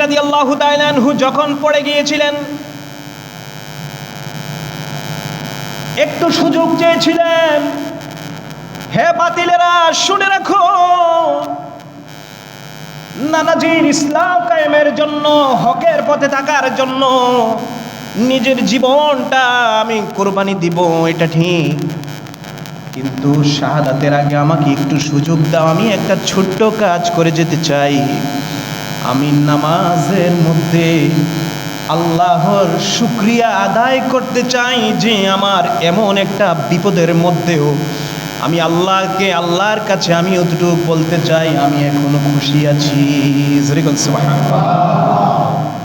রাদিয়াল্লাহু তাআলা আনহু যখন পড়ে গিয়েছিলেন, একটু সুযোগ চেয়েছিলেন। হে বাতিলেরা, শুনে রাখো, নানাজির ইসলাম কায়েমের জন্য, হকের পথে থাকার জন্য নিজের জীবনটা আমি কোরবানি দিব, এটা ঠিক, কিন্তু শাহাদাতের আগে আমাকে একটু সুযোগ দাও, আমি একটা ছোট্ট কাজ করে যেতে চাই। আমি নামাজের মধ্যে আল্লাহর শুকরিয়া আদায় করতে চাই যে আমার এমন একটা বিপদের মধ্যেও আমি আল্লাহর কাছে আমি অতটুকু বলতে চাই আমি এখনো খুশি আছি।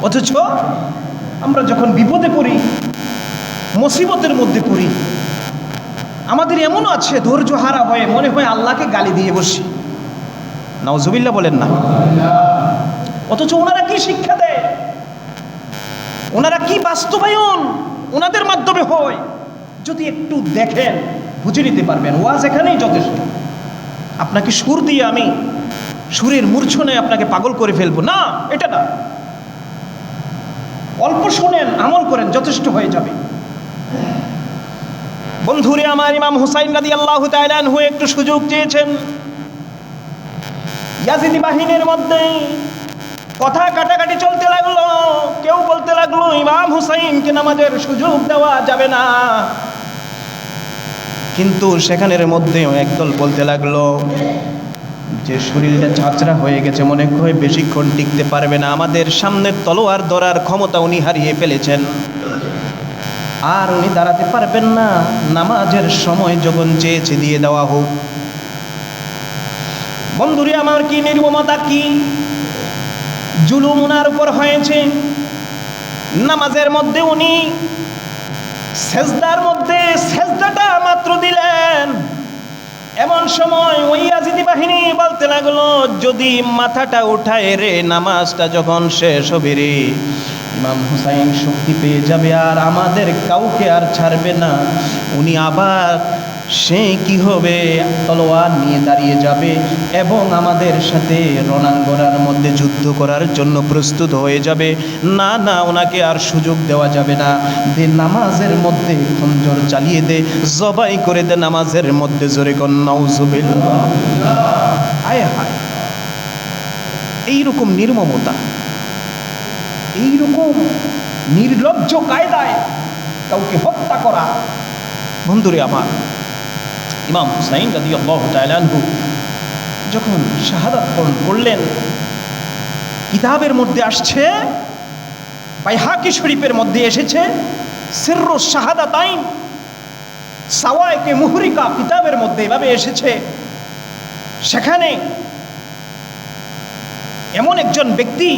অথচ আমরা যখন বিপদে পড়ি, মুসিবতের মধ্যে পড়ি, আমাদের এমনও আছে ধৈর্য হারা হয়ে মনে হয় আল্লাহকে গালি দিয়ে বসি। নাউজুবিল্লাহ বলেন না। অথচ ওনারা কি শিক্ষা দেয়, ওনারা কি বাস্তবায়ন ওনাদের মাধ্যমে হয়, যদি একটু দেখেন বুঝে নিতে পারবেন। ওয়াজ এখানেই যথেষ্ট। আপনাকে সুর দিয়ে আমি সুরের মূর্ছনে আপনাকে পাগল করে ফেলবো না, এটা না। অল্প শোনেন, আমল করেন, যথেষ্ট হয়ে যাবে। বন্ধুরে আমার, ইমাম হুসাইন রাদিয়াল্লাহু তাআলা আনহু একটু সুযোগ চেয়েছেন। ইয়াজিদি বাহিনীর মধ্যে কথা কাটাকাটি চলতে লাগলো। কেউ বলতে লাগলো ইমাম হুসাইনকে নামাজের সুযোগ দেওয়া যাবে না, কিন্তু সেখানের মধ্যেও একদল বলতে লাগলো যে শরীরটা ছাঁচড়া হয়ে গেছে, মনে হয় বেশিক্ষণ টিকতে পারবে না, আমাদের সামনে তলোয়ার ধরার ক্ষমতা উনি হারিয়ে ফেলেছেন, আর উনি দাঁড়াতে পারবেন না, নামাজের সময় যখন চেয়েছে দিয়ে দেওয়া হোক। বন্ধুরে আমার, কি নির্মমতা, কি জুলুম উনার উপর হয়েছে। নামাজের মধ্যে উনি সেজদার মধ্যে সেজদাটা মাত্র দিলেন, এমন সময় ওই ইয়াজিদি বাহিনী বলতে লাগলো যদি মাথাটা উঠায় রে, নামাজটা যখন শেষ হবে রে, ইমাম হুসাইন শক্তি পেয়ে যাবে আর আমাদের কাউকে আর ছাড়বে না। উনি আবার সে কি হবে, তলোয়ার নিয়ে দাঁড়িয়ে যাবে এবং আমাদের সাথে রণাঙ্গনার মধ্যে যুদ্ধ করার জন্য প্রস্তুত হয়ে যাবে। না না, ওনাকে আর সুযোগ দেওয়া যাবে না। দে নামাজের মধ্যে খঞ্জর চালিয়ে দে, জবাই করে দে নামাজের মধ্যে। জোরে কোন নাউজুবিল্লাহ। হায় হায়, এইরকম নির্মমতা, এইরকম নির্লজ্জ কায়দায় কাউকে হত্যা করা। বন্ধুরে আমার, ইমাম হুসাইন রাদিয়াল্লাহু তাআলা আনহু যখন শাহাদাত বরণ করলেন, কিতাবের মধ্যে আসছে, বাইহাকি শরীফের মধ্যে এসেছে, সিররুস শাহাদাতাইন সাওয়ায়েকে মুহরিকা কিতাবের মধ্যে এভাবে এসেছে। সেখানে এমন একজন ব্যক্তি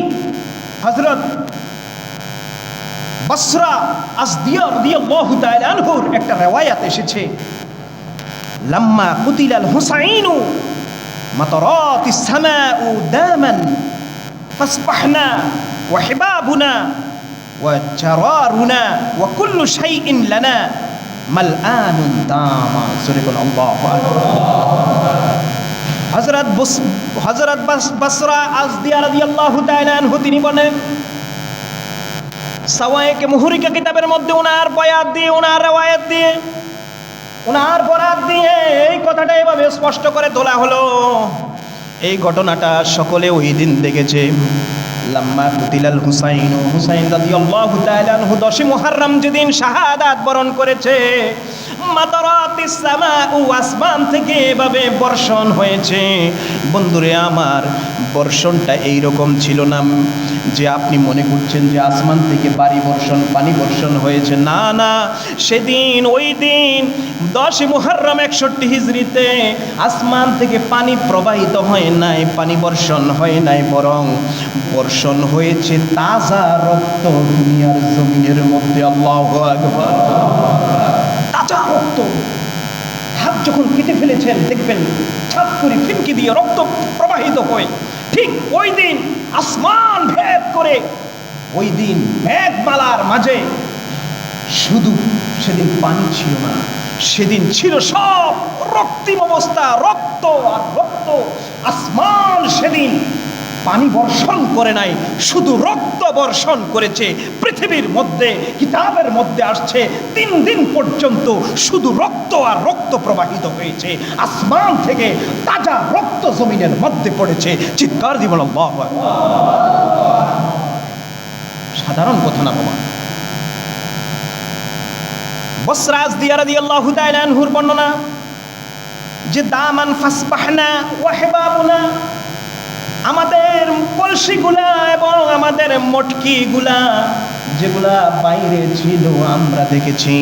হযরত বসরা আসদিয়া রাদিয়াল্লাহু তাআলা আনহুর একটা riwayat এসেছে, লাম্মা কুতিলাল হুসাইনু মাতারাতিস সামাউ দামান ফাসবাহনা ওয়া হিবাবুনা ওয়া জারারুনা ওয়া কুল্লু শাইইন লানা মালআনুন তামা। সূরা আল্লাহু আকবার। হযরত বসরা আসদিয়া রাদিয়াল্লাহু তাআলা আনহু তিনি বলেন, সাওয়ায়েকে মুহরিকা কিতাবের মধ্যে ওনার বয়াত দিয়ে, ওনার riwayat দিয়ে, ওনার বরাত দিয়ে এই কথাটা এভাবে স্পষ্ট করে তোলা হলো। এই ঘটনাটা সকলে ওই দিন দেখেছে। লাম্মা কুতিলাল হুসাইন, হুসাইন রাদিয়াল্লাহু তাআলা আনহু 10 মুহররম যেদিন শাহাদাত বরণ করেছে, মাতারাতিস সামাউ, আসমান থেকে এভাবে বর্ষণ হয়েছে। বন্ধুরে আমার, বর্ষণটা এইরকম ছিল না যে আপনি মনে করছেন যে আসমান থেকে পানি বর্ষণ হয়েছে। না না, সেদিন ওই দিন 10 মুহররম 61 হিজরিতে আসমান থেকে পানি প্রবাহিত হয় নাই, পানি বর্ষণ হয় নাই, বরং বর্ষণ হয়েছে তাজা রক্ত দুনিয়ার জমিনের মধ্যে। আল্লাহু আকবার। তাজা রক্ত। হাত যখন কেটে ফেলেছেন দেখবেন ছাপ করে ফিনকি দিয়ে রক্ত প্রবাহিত হয়। ঠিক ওই দিন আসমান ভেদ করে, ওই দিন মেঘমালার মাঝে শুধু সেদিন পানি ছিল না, সেদিন ছিল সব রক্তিম অবস্থা, রক্ত আর রক্ত। আসমান সেদিন পানি বর্ষণ করে নাই, শুধু রক্ত বর্ষণ করেছে। পৃথিবীর মধ্যে কিতাবের মধ্যে আসছে 3 দিন পর্যন্ত শুধু রক্ত আর রক্ত প্রবাহিত হয়েছে। আসমান থেকে তাজা রক্ত জমিনের মধ্যে পড়েছে। চিৎকার দিব আল্লাহু আকবার। সাধারণ কথা না বাবা। বসরা আজদিয়া রাদিয়াল্লাহু তাআলা আনহুর বর্ণনা যে দামান ফাসবাহনা ওয়া হিবাবুনা, আমাদের কলসিগুলা এবং আমাদের মটকিগুলা যেগুলা বাইরে ছিল আমরা দেখেছি,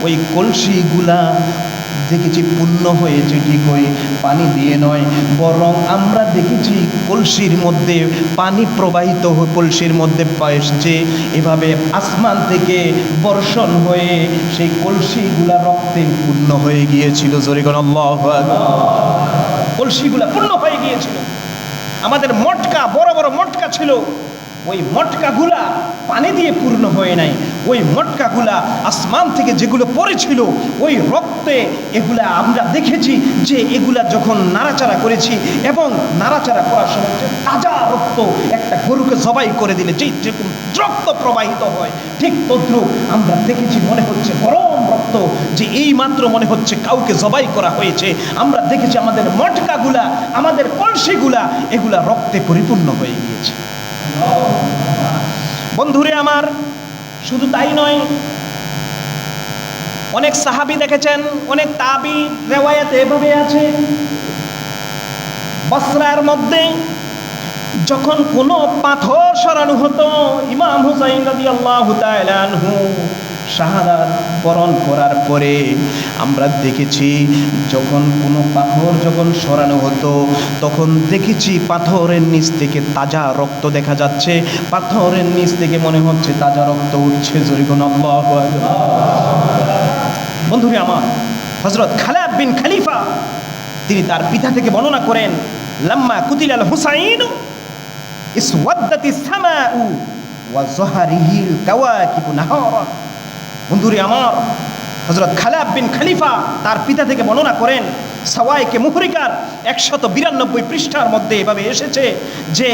ওই কলসিগুলা দেখেছি পূর্ণ হয়েছে ঠিকই, পানি দিয়ে নয়, বরং আমরা দেখেছি কলসির মধ্যে পানি প্রবাহিত হয়ে কলসির মধ্যে এসছে, এভাবে আসমান থেকে বর্ষণ হয়ে সেই কলসিগুলা রক্তে পূর্ণ হয়ে গিয়েছিল। জোরে কোন আল্লাহু আকবার। কলসিগুলা পূর্ণ হয়ে গিয়েছিল। আমাদের মটকা, বড় বড় মটকা ছিল, ওই মটকাগুলা পানি দিয়ে পূর্ণ হয়ে নাই, ওই মটকাগুলা আসমান থেকে যেগুলো পড়েছিল ওই রক্তে, এগুলা আমরা দেখেছি যে এগুলা যখন নাড়াচাড়া করেছি এবং নাড়াচাড়া করার সময় তাজা রক্ত, একটা গরুকে জবাই করে দিলে যেরকম রক্ত প্রবাহিত হয় ঠিক তদ্রুপ আমরা দেখেছি। মনে হচ্ছে গরম রক্ত, যে এই মাত্র মনে হচ্ছে কাউকে জবাই করা হয়েছে। আমরা দেখেছি আমাদের মটকাগুলা, আমাদের কলসিগুলা, এগুলা রক্তে পরিপূর্ণ হয়ে গিয়েছে। বন্ধুরে আমার, শুধু তাই নয়, অনেক সাহাবী দেখেছেন, অনেক তাবি রিওয়ায়াতে এভাবে আছে, বসরার মধ্যে যখন কোনো পাথর সরানো হতো, ইমাম হুসাইন রাদিয়াল্লাহু তাআলা আনহু শাহাদাত বরণ করার পরে আমরা দেখেছি যখন কোনো পাথর যখন সরানো হতো তখন দেখেছি পাথরের নিচ থেকে তাজা রক্ত দেখা যাচ্ছে, পাথরের নিচ থেকে মনে হচ্ছে তাজা রক্ত উঠছে। জোরে কোন আল্লাহু আকবার। বন্ধুরে আমার, হযরত খালাদ বিন খলিফা তিনি তার পিতা থেকে বর্ণনা করেন, লাম্মা কুতিলাল হুসাইন ইসওয়াদ্দাতিস সামাউ ওয়া যাহারিহিল কাওয়াকিবু নাহারা। বন্ধুরে আমার, হযরত খালাদ বিন খলিফা তার পিতা থেকে বর্ণনা করেন, সাওয়াইকে মুহরিকার 192 পৃষ্ঠার মধ্যে এভাবে এসেছে যে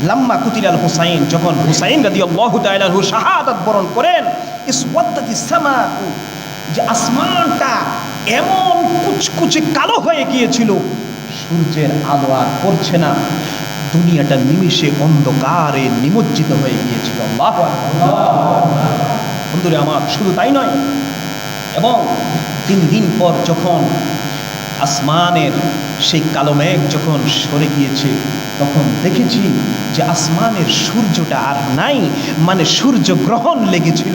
লাম্মা কুতিলাল হুসাইন, যখন হুসাইন রাদিয়াল্লাহু তাআলা আনহু শাহাদাত বরণ করেন, ইসওয়াদ্দাতিস সামাউ, যে আসমানটা এমন কুচকুচে কালো হয়ে গিয়েছিল, সূর্যের আলো আর পড়ছে না, দুনিয়াটা নিমিষে অন্ধকারে নিমজ্জিত হয়ে গিয়েছিল। আল্লাহু আকবার। বন্ধুরে আমার, শুধু তাই নয়, এবং 3 দিন পর যখন আসমানের সেই কালো মেঘ যখন সরে গিয়েছে তখন দেখেছি যে আসমানের সূর্যটা আর নাই, মানে সূর্য গ্রহণ লেগেছিল।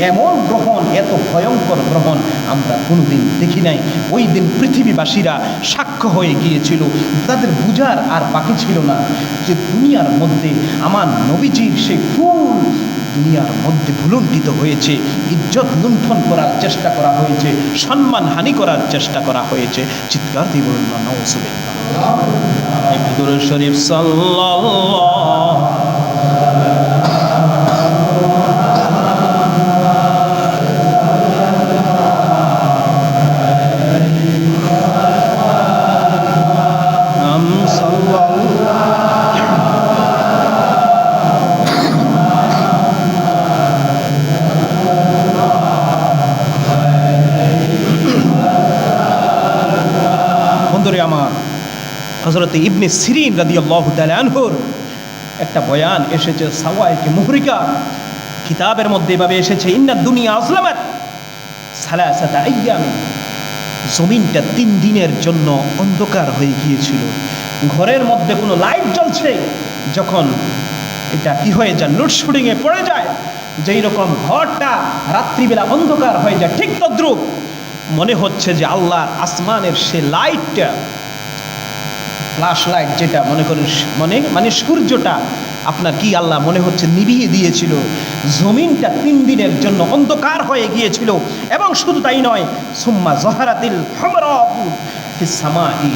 এমন গ্রহণ, এত ভয়ঙ্কর গ্রহণ আমরা কোনোদিন দেখি নাই। ওই দিন পৃথিবীবাসীরা সাক্ষ্য হয়ে গিয়েছিল, তাদের বুঝার আর বাকি ছিল না যে দুনিয়ার মধ্যে আমার নবীজির সেই ফুল দুনিয়ার মধ্যে ভুলুণ্ঠিত হয়েছে, ইজ্জত লুণ্ঠন করার চেষ্টা করা হয়েছে, সম্মান হানি করার চেষ্টা করা হয়েছে। চিৎকার দিয়ে বলুন না নাউজুবিল্লাহ। একটু দরুদ শরীফ সাল্লাল্লাহু। আমার হযরত ইবনে সিরিন রাদিয়াল্লাহু তাআলা আনহুর একটা বয়ান এসেছে, সাওয়াইকে মুহরিকা কিতাবের মধ্যে এভাবে এসেছে, ইন্নাদ দুনিয়া আসলামাত সালাসাতা আইয়ামিন, জমিনটা 3 দিনের জন্য অন্ধকার হয়ে গিয়েছিল। ঘরের মধ্যে কোনো লাইট জ্বলছে, যখন এটা কি হয়ে যায়, লোডশেডিংয়ে পড়ে যায়, যেই রকম ঘরটা রাত্রিবেলা অন্ধকার হয়ে যায়, ঠিক তদ্রুপ মনে হচ্ছে যে আল্লাহর আসমানের সে লাইটটা, ফ্ল্যাশ লাইট যেটা মনে করেন মানে সূর্যটা আপনার কি আল্লাহ মনে হচ্ছে নিভিয়ে দিয়েছিল। জমিনটা 3 দিনের জন্য অন্ধকার হয়ে গিয়েছিল। এবং শুধু তাই নয়, সুম্মা জহারাতিল হামরাতু ফিস সামাই,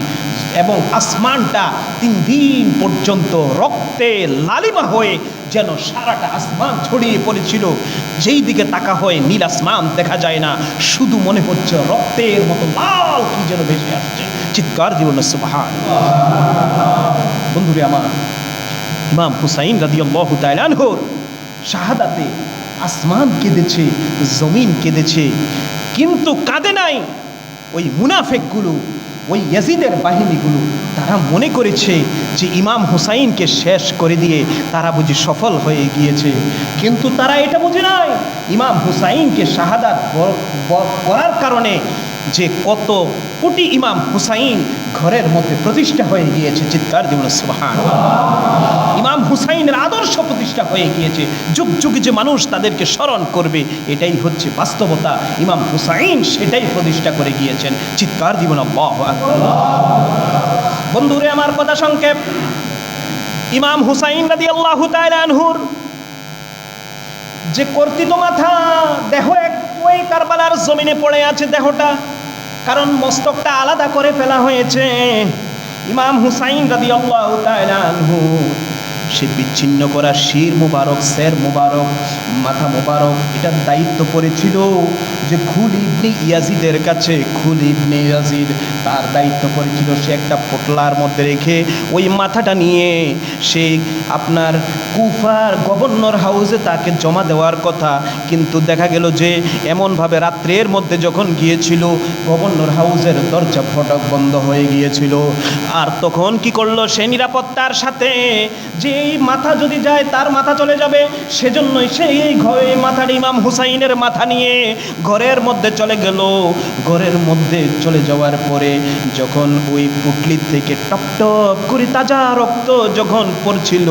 এবং আসমানটা 3 দিন পর্যন্ত রক্তে লালিমা হয়ে যেন সারাটা আসমান ছড়িয়ে পড়েছিল। যেই দিকে তাকা হয় নীল আসমান দেখা যায় না, শুধু মনে হচ্ছে রক্তের মতো লাল কি যেন ভেসে আসছে। চিৎকার দিল না সুবহানাল্লাহ। বন্ধুরে আমার, ইমাম হুসাইন রাদিয়াল্লাহু তাআলা আনহুর শাহাদাতে আসমান কেঁদেছে, জমিন কেঁদেছে, কিন্তু কাঁদে নাই ওই মুনাফিকগুলো, ওই ইয়াজিদের বাহিনীগুলো। তারা মনে করেছে যে ইমাম হুসাইনকে শেষ করে দিয়ে তারা বুঝি সফল হয়ে গিয়েছে, কিন্তু তারা এটা বুঝে নাই ইমাম হুসাইনকে শাহাদাত করার কারণে যে কত কোটি ইমাম হুসাইন ঘরের মধ্যে প্রতিষ্ঠা হয়ে গিয়েছে। চিৎকার দিবেন সুবহানাল্লাহ। ইমাম হুসাইনের আদর্শ প্রতিষ্ঠা হয়ে গিয়েছে, যুগ যুগে যে মানুষ তাদেরকে স্মরণ করবে, এটাই হচ্ছে বাস্তবতা। ইমাম হুসাইন সেটাই প্রতিষ্ঠা করে গিয়েছেন। চিৎকার দিবেন আল্লাহু আকবার। বন্ধুরে আমার কথা সংক্ষেপ, ইমাম হুসাইন রাদিয়াল্লাহু তাআলা আনহুর যে কর্তিত মাথা দেহ ওই কারবালার জমিনে পড়ে আছে দেহটা, কারণ মস্তকটা আলাদা করে ফেলা হয়েছে। ইমাম হুসাইন রাদিয়াল্লাহু তাআলা আনহু সে বিচ্ছিন্ন করা শির মুবারক, সের মুবারক, মাথা মুবারক, এটার দায়িত্ব পড়েছিল যে খুলি ইবনে ইয়াজিদের কাছে। খুলি ইবনে ইয়াজিদ তার দায়িত্ব পড়েছিল, সে একটা পোটলার মধ্যে রেখে ওই মাথাটা নিয়ে সে আপনার কুফার গভর্নর হাউসে তাকে জমা দেওয়ার কথা, কিন্তু দেখা গেল যে এমনভাবে রাত্রের মধ্যে যখন গিয়েছিল গভর্নর হাউসের দরজা ফটক বন্ধ হয়ে গিয়েছিল। আর তখন কি করলো সে নিরাপত্তার সাথে, যে এই মাথা যদি যায় তার মাথা চলে যাবে, সেজন্যই সে এই ঘরে মাথাটা ইমাম হুসাইনের মাথা নিয়ে ঘরের মধ্যে চলে গেল। ঘরের মধ্যে চলে যাওয়ার পরে যখন ওই পুটলির থেকে টপ টপ করে তাজা রক্ত যখন পড়ছিল,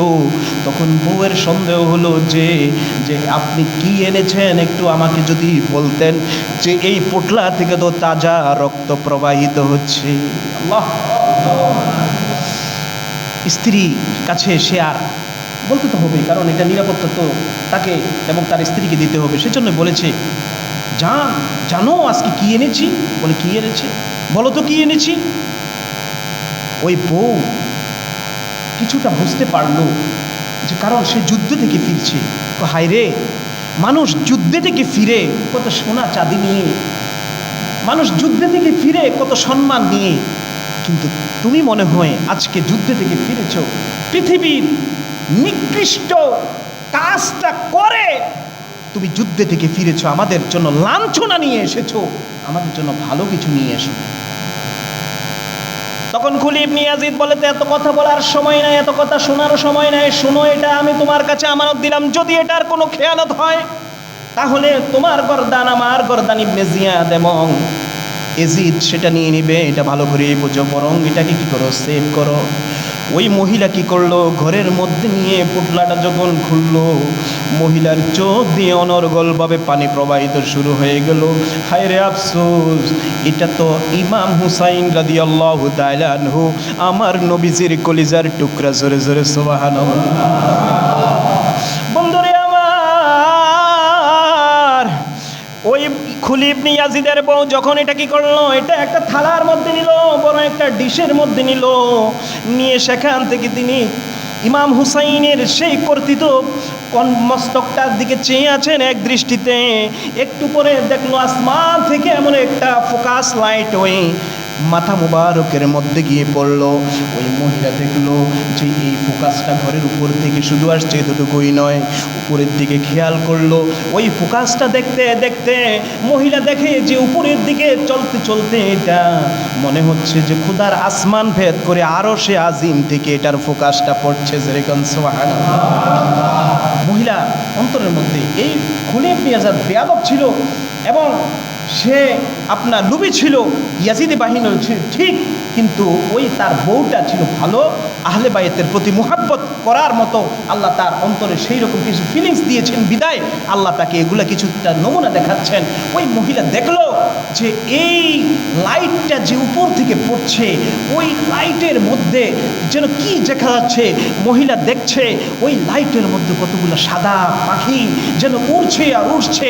তখন বউয়ের সন্দেহ হলো যে আপনি কি এনেছেন, একটু আমাকে যদি বলতেন, যে এই পোটলা থেকে তো তাজা রক্ত প্রবাহিত হচ্ছে। আল্লাহ, স্ত্রী কাছে সে আর বলতে তো হবে, কারণ এটা নিরাপত্তা তো তাকে এবং তার স্ত্রীকে দিতে হবে, সেজন্য বলেছে জানো আজকে কি এনেছি। বলে কি এনেছে, বলো তো কি এনেছি। ওই বউ কিছুটা বুঝতে পারলো যে কারণ সে যুদ্ধ থেকে ফিরছে। হায় রে, মানুষ যুদ্ধে থেকে ফিরে কত সোনা চাঁদি নিয়ে, মানুষ যুদ্ধে থেকে ফিরে কত সম্মান নিয়ে, কিন্তু তুমি মনে হয় আজকে যুদ্ধ থেকে ফিরেছ পৃথিবীর নিকৃষ্ট কাজটা করে তুমি যুদ্ধে থেকে ফিরেছ, আমাদের জন্য লাঞ্ছনা নিয়ে এসেছো, আমাদের জন্য ভালো কিছু নিয়ে এসো। তখন খুলি ইবনে ইয়াজিদ বলে, তো এত কথা বলার সময় নাই, এত কথা শোনারও সময় নাই, শোনো এটা আমি তোমার কাছে আমানত দিলাম, যদি এটার কোনো খেয়ানত হয় তাহলে তোমার গর্দান আমার গর্দান ইবনে জিয়াদ এবং এজিদ সেটা নিয়ে নিবে, এটা ভালো করে বুঝো, বরং এটাকে কি করো, সেভ করো। ওই মহিলা কি করলো, ঘরের মধ্যে নিয়ে পুটলাটা যখন খুললো, মহিলার চোখ দিয়ে অনর্গলভাবে পানি প্রবাহিত শুরু হয়ে গেল। হায় রে আফসোস, এটা তো ইমাম হুসাইন রাদিয়াল্লাহু তাআলা আনহু, আমার নবীজির কলিজার টুকরা। জোরে জোরে সুবহানাল্লাহ। বন্ধুরে আমার, ওই খুলি ইবনে ইয়াজিদের বউ যখন এটা কি করলো, এটা একটা থালার মধ্যে নিল, বড় একটা ডিশের মধ্যে নিল, নিয়ে সেখান থেকে তিনি ইমাম হুসাইনের সেই কর্তৃত মস্তকটার দিকে চেয়ে আছেন এক দৃষ্টিতে। একটু পরে দেখলো আসমান থেকে এমন একটা ফোকাস লাইট ওই মাথা মুবারকের মধ্যে গিয়ে পড়লো। ওই মহিলা দেখলো যে এই ফোকাসটা ঘরের উপর থেকে শুধু আসছে, এতটুকুই নয়, উপরের দিকে খেয়াল করলো। ওই ফোকাসটা দেখতে দেখতে মহিলা দেখে যে উপরের দিকে চলতে চলতে এটা মনে হচ্ছে যে খোদার আসমান ভেদ করে আরশে আজিম থেকে এটার ফোকাসটা পড়ছে। যেরকম সুবহানাল্লাহ। মহিলা অন্তরের মধ্যে, এই খুলি ইবনে ইয়াজিদ বেয়াদব ছিল এবং সে আপনার লুবি ছিল, ইয়াজিদি বাহিনী ছিল ঠিক, কিন্তু ওই তার বউটা ছিল ভালো, আহলে বাইতের প্রতি মুহাব্বত করার মতো আল্লাহ তার অন্তরে সেই রকম কিছু ফিলিংস দিয়েছেন, বিদায় আল্লাহ তাকে এগুলা কিছুটা নমুনা দেখাচ্ছেন। ওই মহিলা দেখলো যে এই লাইটটা যে উপর থেকে পড়ছে, ওই লাইটের মধ্যে যেন কি দেখা যাচ্ছে। মহিলা দেখছে ওই লাইটের মধ্যে কতগুলো সাদা পাখি যেন উড়ছে আর উড়ছে,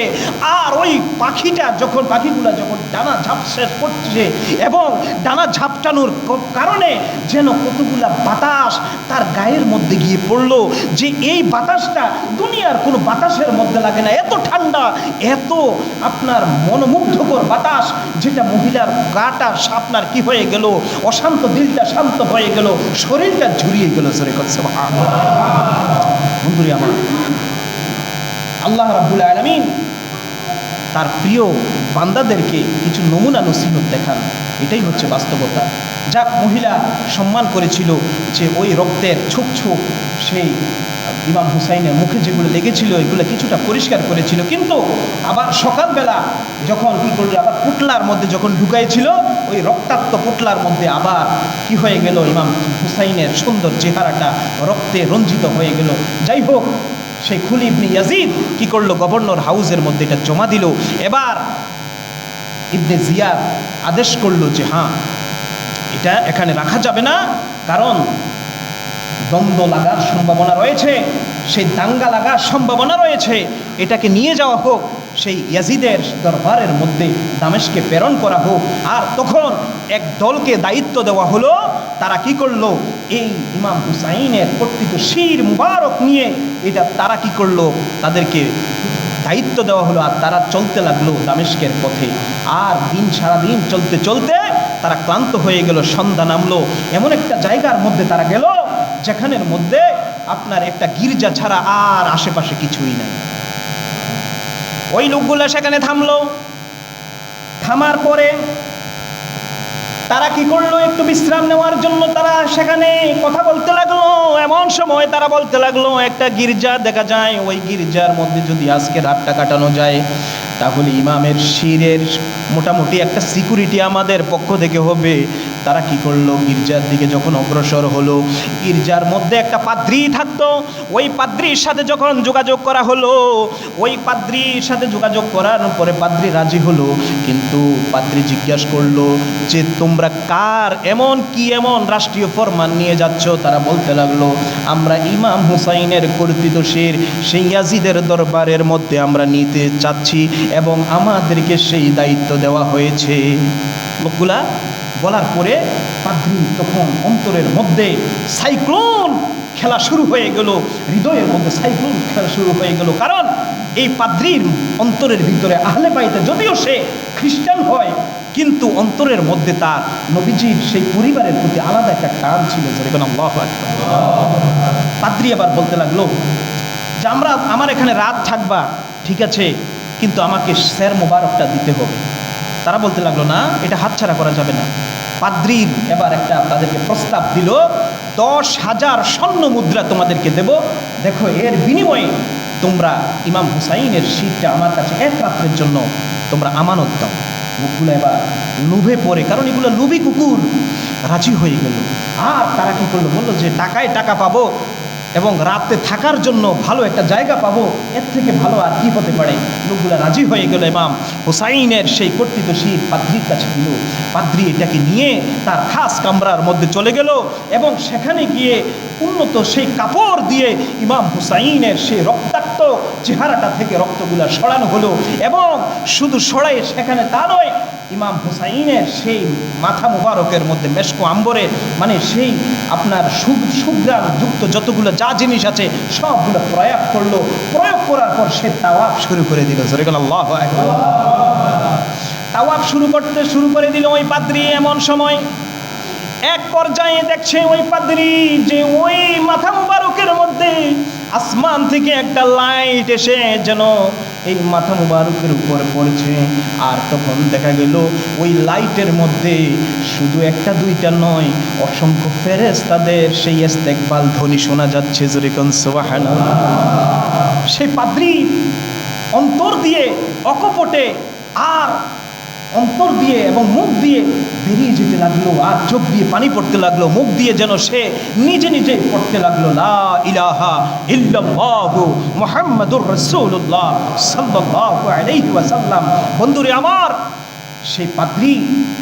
আর ওই পাখিগুলা যখন ডানা ঝাপসা করছে এবং ডানা ঝাপটানোর কারণে যেন কতগুলা বাতাস তার গায়ের মধ্যে গিয়ে পড়লো যে এই বাতাসটা দুনিয়ার কোনো বাতাসের মধ্যে লাগে না, এত ঠান্ডা, এত আপনার মনোমুগ্ধকর বাতাস, যেটা মহিলার গাটা আপনার কি হয়ে গেল, অশান্ত দিলটা শান্ত হয়ে গেল, শরীরটা ঝুরিয়ে গেল। সরে করছে বন্ধুরি আমার, আল্লাহ রাব্বুল আলামিন তার প্রিয় বান্দাদেরকে কিছু নমুনা নসিহত দেখান, এটাই হচ্ছে বাস্তবতা। যাক, মহিলা সম্মান করেছিল যে ওই রক্তের ছোপ ছোপ সেই ইমাম হুসাইনের মুখে যেগুলো লেগেছিল এগুলো কিছুটা পরিষ্কার করেছিল, কিন্তু আবার সকালবেলা যখন কি করলো, আবার পুটলার মধ্যে যখন ঢুকাইছিল ওই রক্তাক্ত পুটলার মধ্যে আবার কি হয়ে গেল, ইমাম হুসাইনের সুন্দর চেহারাটা রক্তে রঞ্জিত হয়ে গেল। যাই হোক, সেই খুলি ইবনে ইয়াজিদ কি করলো, গভর্নর হাউসের মধ্যে এটা জমা দিল। এবার ইবনে জিয়াদ আদেশ করলো যে হ্যাঁ, এটা এখানে রাখা যাবে না, কারণ দ্বন্দ্ব লাগার সম্ভাবনা রয়েছে, সেই দাঙ্গা লাগার সম্ভাবনা রয়েছে, এটাকে নিয়ে যাওয়া হোক, সেই ইয়াজিদের দরবারের মধ্যে দামেস্কে প্রেরণ করা হোক। আর তখন এক দলকে দায়িত্ব দেওয়া হলো, তারা কি করলো, এই ইমাম হুসাইনের কর্তৃত শির মুবারক নিয়ে এটা তারা কি করলো, তাদেরকে দায়িত্ব দেওয়া হলো, আর তারা চলতে লাগলো দামেস্কের পথে। আর সারাদিন চলতে চলতে তারা ক্লান্ত হয়ে গেল, সন্ধ্যা নামলো। এমন একটা জায়গার মধ্যে তারা গেল যেখানের মধ্যে আপনার একটা গির্জা ছাড়া আর আশেপাশে কিছুই নাই। ওই লোকগুলো সেখানে থামলো। থামার পরে তারা কি করলো, একটু বিশ্রাম নেওয়ার জন্য তারা সেখানে কথা বলতে লাগলো। এমন সময় তারা বলতে লাগলো, একটা গির্জা দেখা যায়, ওই গির্জার মধ্যে যদি আজকে রাতটা কাটানো যায় তাহলে ইমামের শিরের মোটামুটি একটা সিকিউরিটি আমাদের পক্ষ থেকে হবে। তারা কি করলো, গির্জার দিকে যখন অগ্রসর হলো, গির্জার মধ্যে একটা পাদ্রী থাকতো। ওই পাদ্রীর সাথে যখন যোগাযোগ করা হলো, ওই পাদ্রীর সাথে যোগাযোগ করার পরে পাদ্রী রাজি হলো, কিন্তু পাদ্রী জিজ্ঞাসা করলো যে তোমরা কার এমন রাষ্ট্রীয় ফরমান নিয়ে যাচ্ছ? তারা বলতে লাগলো, আমরা ইমাম হুসাইনের কর্তৃত শির সেই ইয়াজিদের দরবারের মধ্যে আমরা নিতে চাচ্ছি এবং আমাদেরকে সেই দায়িত্ব দেওয়া হয়েছে। লোকগুলা বলার পরে পাদ্রী তখন অন্তরের মধ্যে সাইক্লোন খেলা শুরু হয়ে গেল, হৃদয়ের মধ্যে সাইক্লোন খেলা শুরু হয়ে গেল। কারণ এই পাদ্রীর অন্তরের ভিতরে আহলে বাইতে, যদিও সে খ্রিস্টান হয়, কিন্তু অন্তরের মধ্যে তার নবীজির সেই পরিবারের প্রতি আলাদা একটা টান ছিল। যেরকম আল্লাহু আকবার। পাদ্রী আবার বলতে লাগলো যে আমার এখানে রাত থাকবা, ঠিক আছে, কিন্তু আমাকে শের মোবারকটা দিতে হবে। তারা বলতে লাগলো, না, এটা হাতছাড়া করা যাবে না। পাদ্রীর এবার একটা তাদেরকে প্রস্তাব দিল, 10,000 স্বর্ণ মুদ্রা তোমাদেরকে দেব, দেখো এর বিনিময়ে তোমরা ইমাম হুসাইনের শিরটা আমার কাছে এক রাত্রের জন্য তোমরা আমানত দাও। লোকগুলো এবার লোভে পড়ে, কারণ এগুলো লোভী কুকুর, রাজি হয়ে গেল। আর তারা কি করলো, বললো যে টাকায় টাকা পাবো এবং রাতে থাকার জন্য ভালো একটা জায়গা পাবো, এর থেকে ভালো আর কি হতে পারে। লোকগুলা রাজি হয়ে গেল। ইমাম হুসাইনের সেই কর্তৃত শির পাদ্রীর কাছে দিল। পাদ্রী এটাকে নিয়ে তার খাস কামরার মধ্যে চলে গেল এবং সেখানে গিয়ে উন্নত সেই কাপড় দিয়ে ইমাম হুসাইনের সেই রক্তাক্ত চেহারাটা থেকে রক্তগুলা সরানো হলো। এবং শুধু সরাই সেখানে তা নয়, ইমাম হুসাইনের সেই মাথা মুবারকের মধ্যে মেশকো আম্বরে, মানে সেই আপনার সুগ্রাম যুক্ত যতগুলো যা জিনিস আছে সবগুলো প্রয়োগ করলো। প্রয়োগ করার পর সে তাওয়াফ শুরু করে দিল। আল্লাহু আকবার। তাওয়াফ শুরু করে দিল ওই পাদ্রী। এমন সময় এক পর্যায়ে দেখছে ওই পাদ্রী যে ওই মাথা মুবারকের মধ্যে আসমান থেকে একটা লাইট এসে যেন এই মাথা মুবারকের উপর পড়েছে। আর তখন দেখা গেল ওই লাইটের মধ্যে শুধু একটা দুইটা নয়, অসংখ্য ফেরেশতাদের সেই ইস্তেকবাল ধ্বনি শোনা যাচ্ছে। যেরকম সুবহানাল্লাহ। সেই পাদ্রী অন্তর দিয়ে অকপটে আর অন্তর দিয়ে এবং মুখ দিয়ে বেরিয়ে যেতে লাগলো, আর চোখ দিয়ে পানি পড়তে লাগলো, মুখ দিয়ে যেন সে নিজে নিজে পড়তে লাগলো, লা ইলাহা ইল্লাল্লাহু মুহাম্মাদুর রাসূলুল্লাহ সাল্লাল্লাহু আলাইহি ওয়াসাল্লাম। বন্ধুরে আমার, সেই পাদ্রী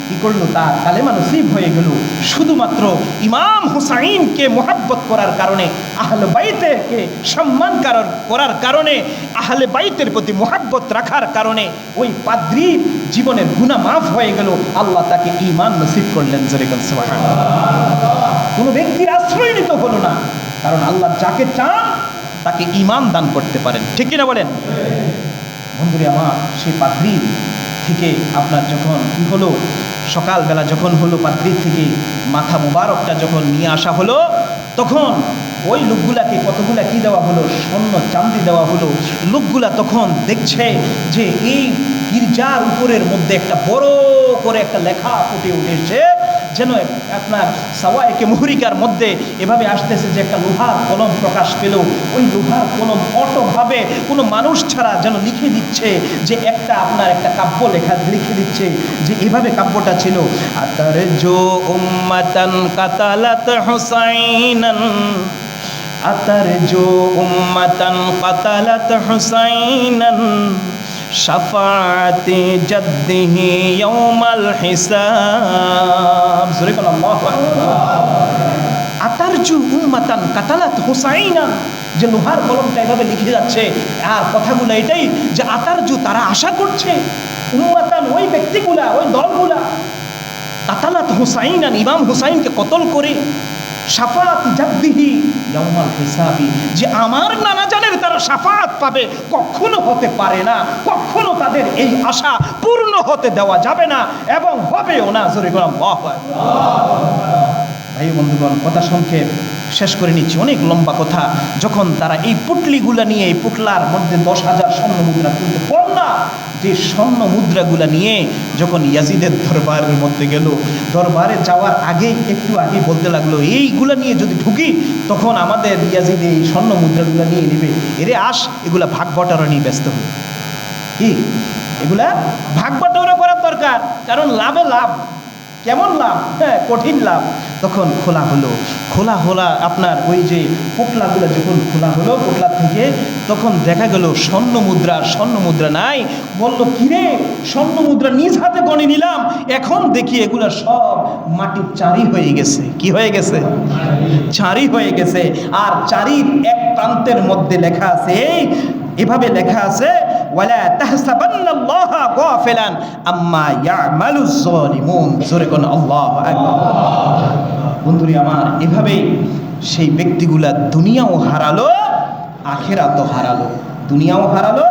কি করলো, তার কালেমা নসিব হয়ে গেল শুধুমাত্র ইমাম হুসাইনকে মোহাব্বত করার কারণে, আহলে বাইতেরকে সম্মান করার কারণে, আহলে বাইতের প্রতি মোহাব্বত রাখার কারণে ওই পাদ্রীর জীবনের গুনাহ মাফ হয়ে গেল। আল্লাহ তাকে ঈমান নসিব করলেন। যেরকম সুবহানাল্লাহ। কোনো ব্যক্তির আশ্রয় নিতে হলো না, কারণ আল্লাহ যাকে চান তাকে ঈমান দান করতে পারেন, ঠিক কিনা বলেন? বন্ধুরে আমার, সেই পাদ্রী থেকে আপনার যখন কি হলো, সকালবেলা যখন হলো, পাদ্রীর থেকে মাথা মোবারকটা যখন নিয়ে আসা হলো, তখন ওই লোকগুলাকে কতগুলা কি দেওয়া হলো, স্বর্ণ চাঁদি দেওয়া হলো। লোকগুলা তখন দেখছে যে এই গির্জার উপরের মধ্যে একটা বড় করে একটা লেখা ফুটে উঠেছে, যেন আপনার সাওয়াইকে মুহরিকার মধ্যে এভাবে আসতেছে যে একটা লোহার কলম প্রকাশ পেল। ওই লোহার কলম অটোভাবে কোনো মানুষ ছাড়া যেন লিখে দিচ্ছে, যে একটা আপনার একটা কাব্য লিখে দিচ্ছে, যে এভাবে কাব্যটা ছিল, আতার জো উম্মাতান কাতালাত হুসাইনান, আতার জো উম্মাতান কাতালাত হুসাইনান, শাফাআতি জাদ্দিহি ইয়াউমাল হিসাব। জোরে বলো আল্লাহু আকবার। আতারজু উম্মাতান কাতালাত হুসাইনান, যে লোহার কলমটা এভাবে লিখে যাচ্ছে, আর কথাগুলো এটাই যে আতারজু, তারা আশা করছে, উম্মাতান ওই ব্যক্তিগুলা, ওই দলগুলা, কাতালাত হুসাইনান, ইমাম হুসাইনকে কতল করে, শাফাআত জাদ্দিহি ইয়াউমাল হিসাবি, যে আমার নানা জানের তারা শাফাআত পাবে, কখনো হতে পারে না, কখনো তাদের এই আশা পূর্ণ হতে দেওয়া যাবে না এবং হবেও না। জোরে বলো আল্লাহু আকবার। ভাই বন্ধুগণ, কথা সংক্ষেপ শেষ করে নিচ্ছি, অনেক লম্বা কথা। যখন তারা এই পুটলিগুলা নিয়ে, এই পুটলার মধ্যে 10,000 স্বর্ণ মুদ্রা তুলতে, বলনা যে স্বর্ণ মুদ্রাগুলা নিয়ে যখন ইয়াজিদের দরবারের মধ্যে গেল, দরবারে যাওয়ার আগেই একটু আগে বলতে লাগলো, এইগুলা নিয়ে যদি ঢুকি তখন আমাদের ইয়াজিদ এই স্বর্ণ মুদ্রাগুলা নিয়ে নেবে, এরে আস, এগুলা ভাগ বটারা নিয়ে ব্যস্ত হবে। কি এগুলা ভাগ বটারা করার দরকার, কারণ লাভে লাভ। কেমন লাভ? হ্যাঁ, কঠিন লাভ। তখন খোলা হলো আপনার ওই যে পোটলাগুলো যখন খোলা হলো, পোটলা থেকে তখন দেখা গেল স্বর্ণ মুদ্রা নাই। বলল, কিরে, স্বর্ণ মুদ্রা নিজ হাতে গণে নিলাম, এখন দেখি এগুলো সব মাটির চারি হয়ে গেছে। কি হয়ে গেছে? চারি হয়ে গেছে। আর চারির এক প্রান্তের মধ্যে লেখা আছে, এভাবে লেখা আছে, ওয়ালা তাহসাবান্নাল্লাহা গাফিলান আম্মা ইয়ামালুজ যালিমুন। জোরে কোন আল্লাহু আকবার। বন্ধুরা আমার, এভাবেই সেই ব্যক্তিগুলা দুনিয়াও হারালো, আখিরাতও হারালো। দুনিয়াও হারালো,